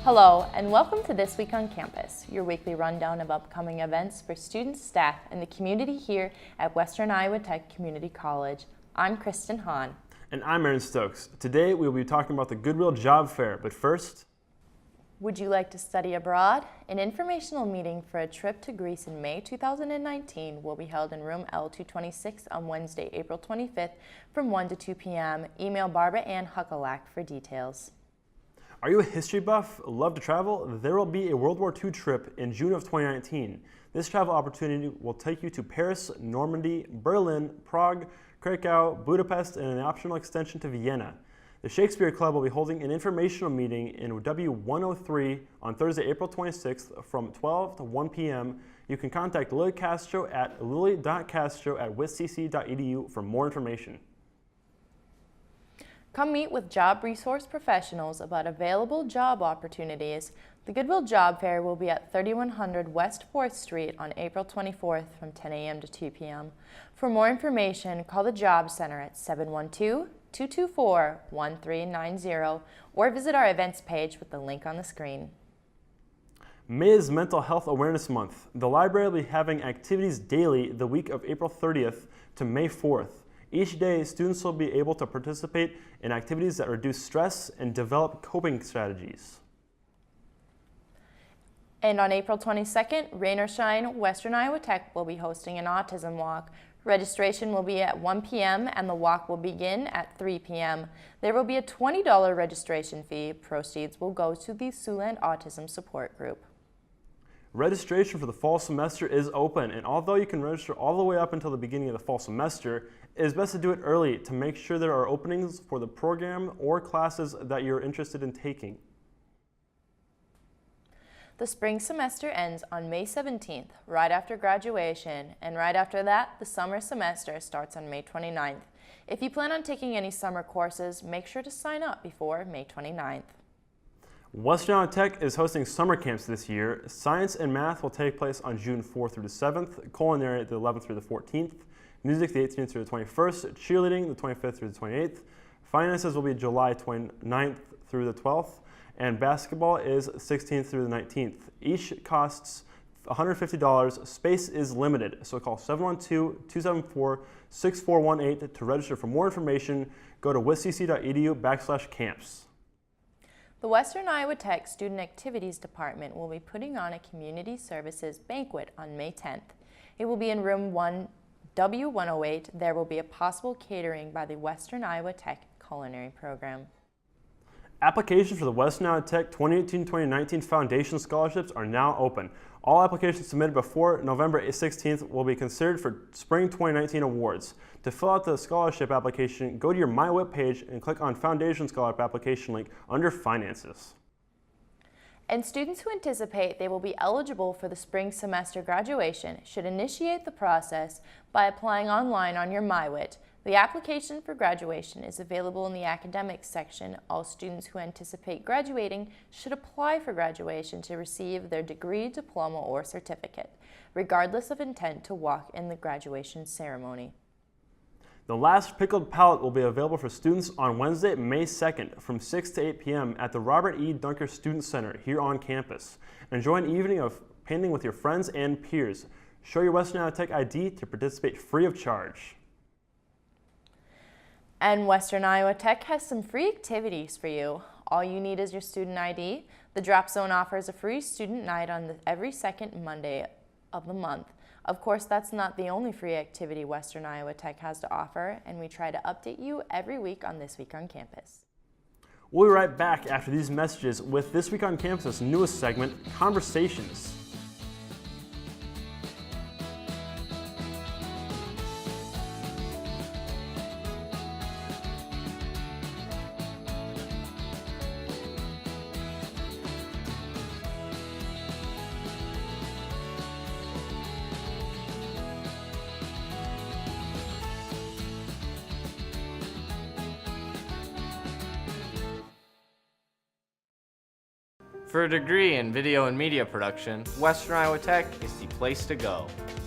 Hello, and welcome to This Week on Campus, your weekly rundown of upcoming events for students, staff, and the community here at Western Iowa Tech Community College. I'm Kristen Hahn. And I'm Aaron Stokes. Today we will be talking about the Goodwill Job Fair, but first... Would you like to study abroad? An informational meeting for a trip to Greece in May 2019 will be held in room L226 on Wednesday, April 25th from 1 to 2 p.m. Email Barbara Ann Huckelack for details. Are you a history buff? Love to travel? There will be a World War II trip in June of 2019. This travel opportunity will take you to Paris, Normandy, Berlin, Prague, Krakow, Budapest, and an optional extension to Vienna. The Shakespeare Club will be holding an informational meeting in W103 on Thursday, April 26th from 12 to 1 p.m. You can contact Lily Castro at lily.castro@witcc.edu for more information. Come meet with job resource professionals about available job opportunities. The Goodwill Job Fair will be at 3100 West 4th Street on April 24th from 10 a.m. to 2 p.m. For more information, call the Job Center at 712-224-1390 or visit our events page with the link on the screen. May is Mental Health Awareness Month. The library will be having activities daily the week of April 30th to May 4th. Each day, students will be able to participate in activities that reduce stress and develop coping strategies. And on April 22nd, rain or shine, Western Iowa Tech will be hosting an autism walk. Registration will be at 1 p.m. and the walk will begin at 3 p.m. There will be a $20 registration fee. Proceeds will go to the Siouxland Autism Support Group. Registration for the fall semester is open, and although you can register all the way up until the beginning of the fall semester, it is best to do it early to make sure there are openings for the program or classes that you're interested in taking. The spring semester ends on May 17th, right after graduation, and right after that, the summer semester starts on May 29th. If you plan on taking any summer courses, make sure to sign up before May 29th. Western Iowa Tech is hosting summer camps this year. Science and math will take place on June 4th through the 7th, culinary the 11th through the 14th, music the 18th through the 21st, cheerleading the 25th through the 28th, finances will be July 29th through the 12th, and basketball is 16th through the 19th. Each costs $150. Space is limited, so call 712-274-6418 to register for more information. Go to witcc.edu/camps. The Western Iowa Tech Student Activities Department will be putting on a community services banquet on May 10th. It will be in room W108. There will be a possible catering by the Western Iowa Tech Culinary Program. Applications for the Western Iowa Tech 2018-2019 Foundation Scholarships are now open. All applications submitted before November 16th will be considered for Spring 2019 awards. To fill out the scholarship application, go to your My webpage and click on Foundation Scholarship Application link under Finances. And students who anticipate they will be eligible for the spring semester graduation should initiate the process by applying online on your MyWit. The application for graduation is available in the academics section. All students who anticipate graduating should apply for graduation to receive their degree, diploma, or certificate, regardless of intent to walk in the graduation ceremony. The last pickled pallet will be available for students on Wednesday, May 2nd from 6 to 8 p.m. at the Robert E. Dunker Student Center here on campus. Enjoy an evening of painting with your friends and peers. Show your Western Iowa Tech ID to participate free of charge. And Western Iowa Tech has some free activities for you. All you need is your student ID. The Drop Zone offers a free student night on every second Monday of the month. Of course, that's not the only free activity Western Iowa Tech has to offer, and we try to update you every week on This Week on Campus. We'll be right back after these messages with This Week on Campus's newest segment, Conversations. For a degree in video and media production, Western Iowa Tech is the place to go.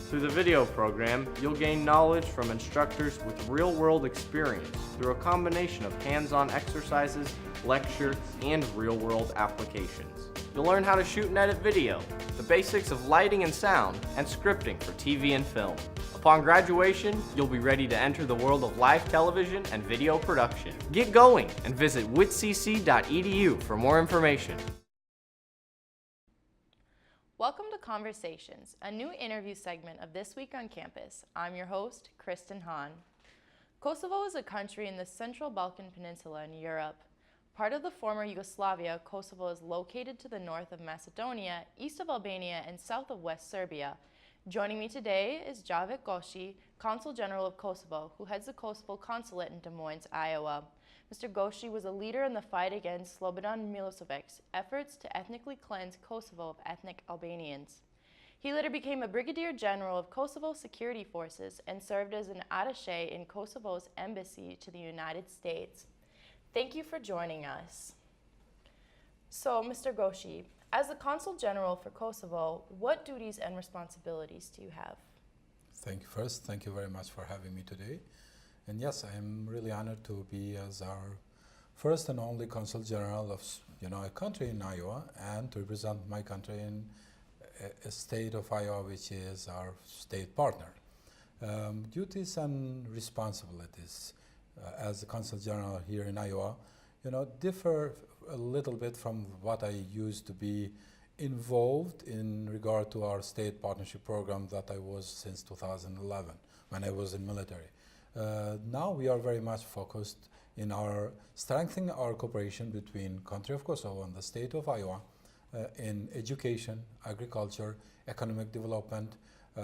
Through the video program, you'll gain knowledge from instructors with real-world experience through a combination of hands-on exercises, lecture, and real-world applications. You'll learn how to shoot and edit video, the basics of lighting and sound, and scripting for TV and film. Upon graduation, you'll be ready to enter the world of live television and video production. Get going and visit witcc.edu for more information. Welcome to Conversations, a new interview segment of This Week on Campus. I'm your host, Kristen Hahn. Kosovo is a country in the Central Balkan Peninsula in Europe. Part of the former Yugoslavia, Kosovo is located to the north of Macedonia, east of Albania, and south of West Serbia. Joining me today is Twoc Goshi, Consul General of Kosovo, who heads the Kosovo Consulate in Des Moines, Iowa. Mr. Goshi was a leader in the fight against Slobodan Milosevic's efforts to ethnically cleanse Kosovo of ethnic Albanians. He later became a brigadier general of Kosovo security forces and served as an attaché in Kosovo's embassy to the United States. Thank you for joining us. So, Mr. Goshi, as the Consul General for Kosovo, what duties and responsibilities do you have? Thank you very much for having me today. And yes, I am really honored to be as our first and only Consul General of a country in Iowa and to represent my country in a state of Iowa, which is our state partner. Duties and responsibilities as the Consul General here in Iowa, differ a little bit from what I used to be involved in regard to our state partnership program that I was since 2011 when I was in military. Now we are very much focused in our strengthening our cooperation between country of Kosovo and the state of Iowa in education, agriculture, economic development.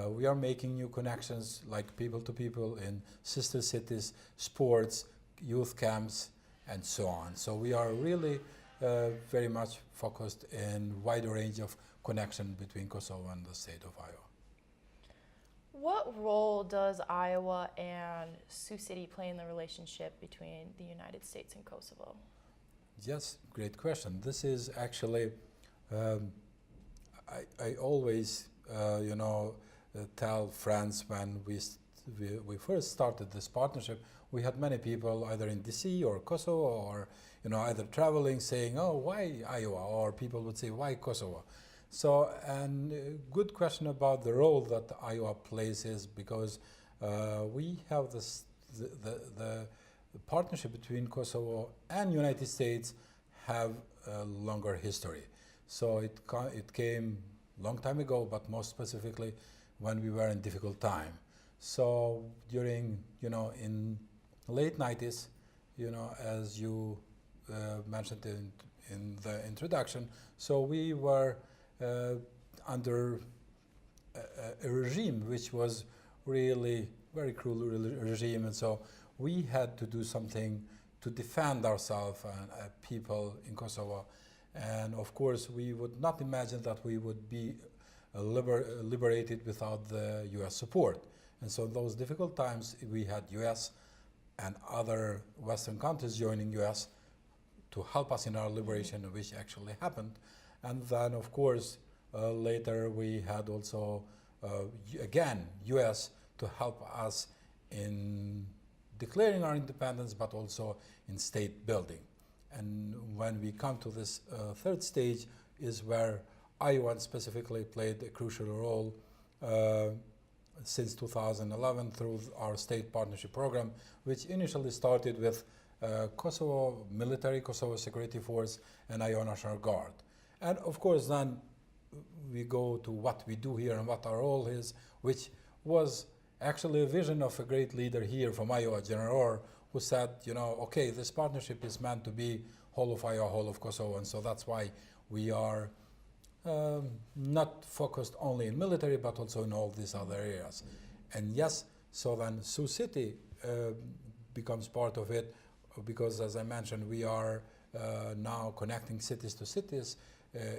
We are making new connections like people to people in sister cities, sports, youth camps, and so on. So we are really very much focused in wider range of connection between Kosovo and the state of Iowa. What role does Iowa and Sioux City play in the relationship between the United States and Kosovo? Yes, great question. This is actually, I always, tell friends when we first started this partnership, we had many people either in DC or Kosovo or, either traveling saying, oh, why Iowa? Or people would say, why Kosovo? So, and good question about the role that Iowa plays is because we have the partnership between Kosovo and United States have a longer history. So it came long time ago, but most specifically when we were in difficult time. So during, in late 90s, as you mentioned in the introduction, so we were under a regime which was really very cruel regime, and so we had to do something to defend ourselves and people in Kosovo. And of course, we would not imagine that we would be liberated without the U.S. support. And so in those difficult times, we had U.S. and other Western countries joining U.S. to help us in our liberation, which actually happened. And then, of course, later we had also, again, U.S. to help us in declaring our independence, but also in state building. And when we come to this third stage is where Iowa specifically played a crucial role since 2011 through our state partnership program, which initially started with Kosovo military, Kosovo Security Force, and Iowa National Guard. And of course, then we go to what we do here and what our role is, which was actually a vision of a great leader here from Iowa, General Orr, who said, okay, this partnership is meant to be whole of Iowa, whole of Kosovo, and so that's why we are not focused only in military, but also in all these other areas. And yes, so then Sioux City becomes part of it, because as I mentioned, we are now connecting cities to cities,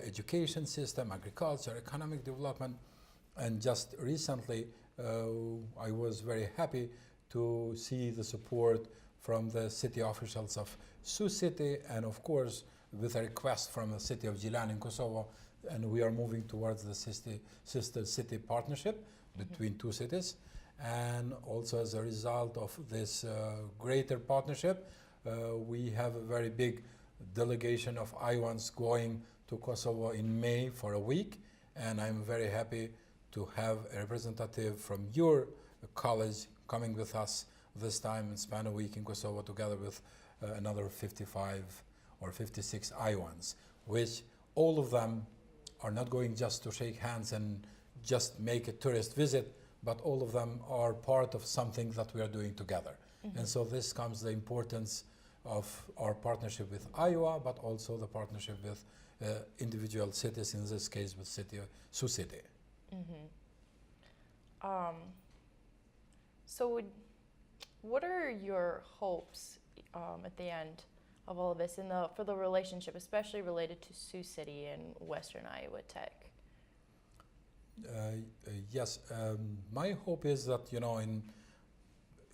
education system, agriculture, economic development. And just recently, I was very happy to see the support from the city officials of Sioux City and of course with a request from the city of Gilan in Kosovo, and we are moving towards the sister city partnership between two cities. And also as a result of this greater partnership, we have a very big delegation of Iowans going to Kosovo in May for a week, and I'm very happy to have a representative from your college coming with us this time and spend a week in Kosovo together with another 55 or 56 Iowans, which all of them are not going just to shake hands and just make a tourist visit, but all of them are part of something that we are doing together. And so this comes the importance of our partnership with Iowa, but also the partnership with individual cities, in this case with Sioux City. So what are your hopes at the end of all of this for the relationship, especially related to Sioux City and Western Iowa Tech? Yes, my hope is that,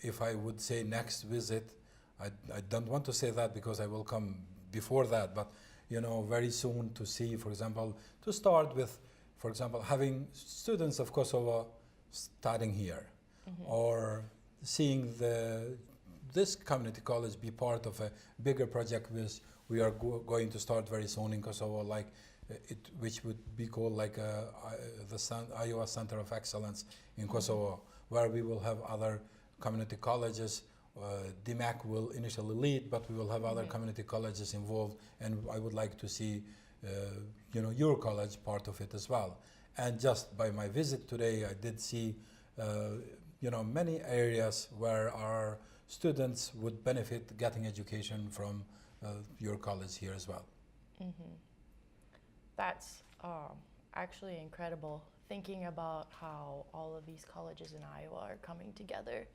if I would say next visit, I don't want to say that because I will come before that, but very soon to see, for example, to start with, for example, having students of Kosovo studying here, or seeing this community college be part of a bigger project which we are going to start very soon in Kosovo, which would be called the Iowa Center of Excellence in Kosovo, where we will have other community colleges. DMAC will initially lead, but we will have other community colleges involved, and I would like to see your college part of it as well. And just by my visit today, I did see many areas where our students would benefit getting education from your college here as well. That's actually incredible, thinking about how all of these colleges in Iowa are coming together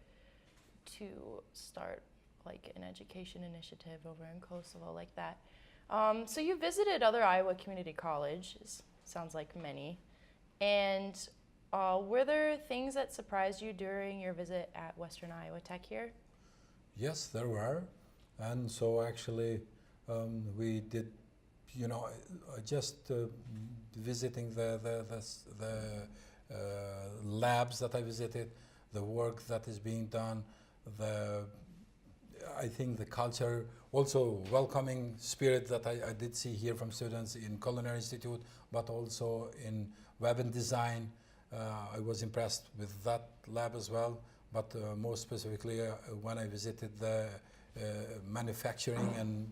to start an education initiative over in Kosovo like that. So you visited other Iowa community colleges, sounds like many, and were there things that surprised you during your visit at Western Iowa Tech here? Yes, there were. And so actually we did, just visiting the labs that I visited, the work that is being done, I think the culture, also welcoming spirit that I did see here from students in Culinary Institute, but also in web and design. I was impressed with that lab as well, but more specifically when I visited the manufacturing and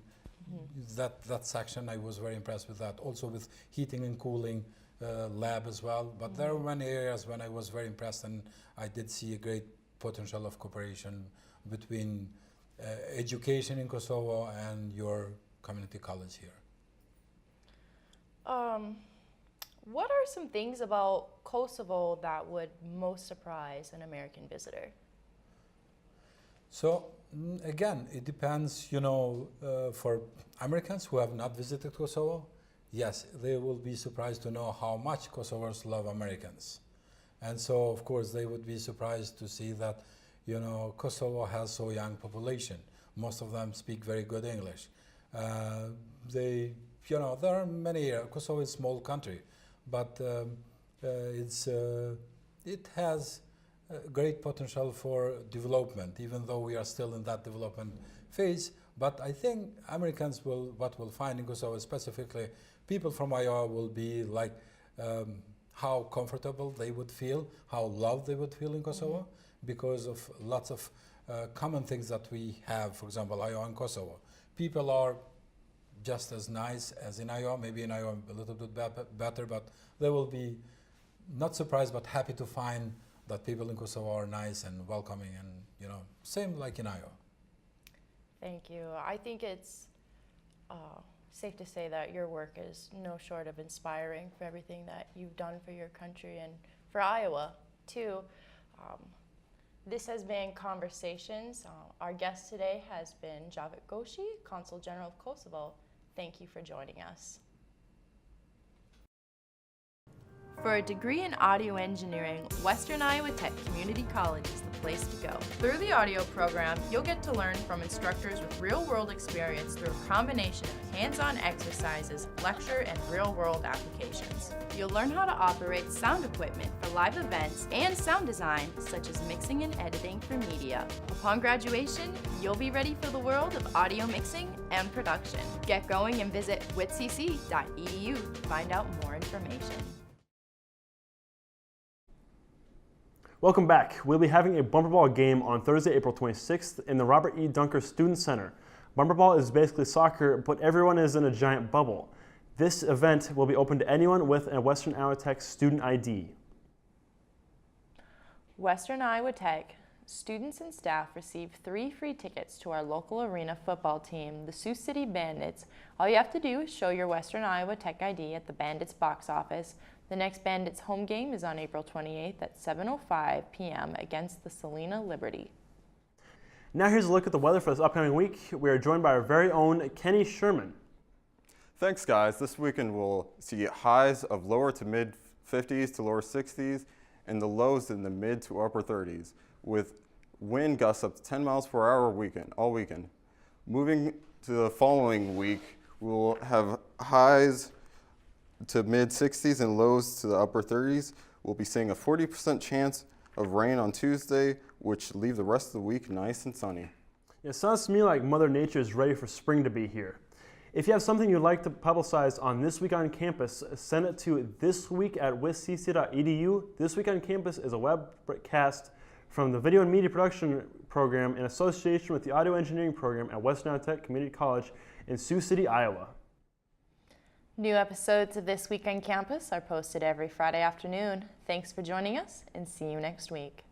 that section, I was very impressed with that. Also with heating and cooling lab as well, but there were many areas when I was very impressed, and I did see a great potential of cooperation between education in Kosovo and your community college here. What are some things about Kosovo that would most surprise an American visitor? So again, it depends, for Americans who have not visited Kosovo, yes, they will be surprised to know how much Kosovars love Americans. And so, of course, they would be surprised to see that, Kosovo has so young population. Most of them speak very good English. There are many, Kosovo is a small country, but it has great potential for development, even though we are still in that development phase. But I think Americans what will find in Kosovo, specifically people from Iowa, will be how comfortable they would feel, how loved they would feel in Kosovo, because of lots of common things that we have. For example, Iowa and Kosovo. People are just as nice as in Iowa, maybe in Iowa a little bit better, but they will be not surprised but happy to find that people in Kosovo are nice and welcoming, and same like in Iowa. Thank you. I think it's safe to say that your work is no short of inspiring for everything that you've done for your country and for Iowa too. This has been Conversations. Our guest today has been Javit Goshi, Consul General of Kosovo. Thank you for joining us. For a degree in audio engineering, Western Iowa Tech Community College is the place to go. Through the audio program, you'll get to learn from instructors with real-world experience through a combination of hands-on exercises, lecture, and real-world applications. You'll learn how to operate sound equipment for live events and sound design, such as mixing and editing for media. Upon graduation, you'll be ready for the world of audio mixing and production. Get going and visit witcc.edu to find out more information. Welcome back. We'll be having a bumper ball game on Thursday, April 26th in the Robert E. Dunker Student Center. Bumper ball is basically soccer, but everyone is in a giant bubble. This event will be open to anyone with a Western Iowa Tech student ID. Western Iowa Tech students and staff receive 3 free tickets to our local arena football team, the Sioux City Bandits. All you have to do is show your Western Iowa Tech ID at the Bandits box office. The next Bandits home game is on April 28th at 7:05 p.m. against the Salina Liberty. Now here's a look at the weather for this upcoming week. We are joined by our very own Kenny Sherman. Thanks, guys. This weekend we'll see highs of lower to mid 50s to lower 60s and the lows in the mid to upper 30s with wind gusts up to 10 miles per hour all weekend. Moving to the following week, we'll have highs to mid 60s and lows to the upper 30s. We'll be seeing a 40% chance of rain on Tuesday, which leave the rest of the week nice and sunny. It sounds to me like Mother Nature is ready for spring to be here. If you have something you'd like to publicize on This Week on Campus, send it to thisweek@wiscc.edu. This Week on Campus is a webcast from the Video and Media Production program in association with the Audio Engineering program at Western Iowa Tech Community College in Sioux City, Iowa. New episodes of This Week on Campus are posted every Friday afternoon. Thanks for joining us, and see you next week.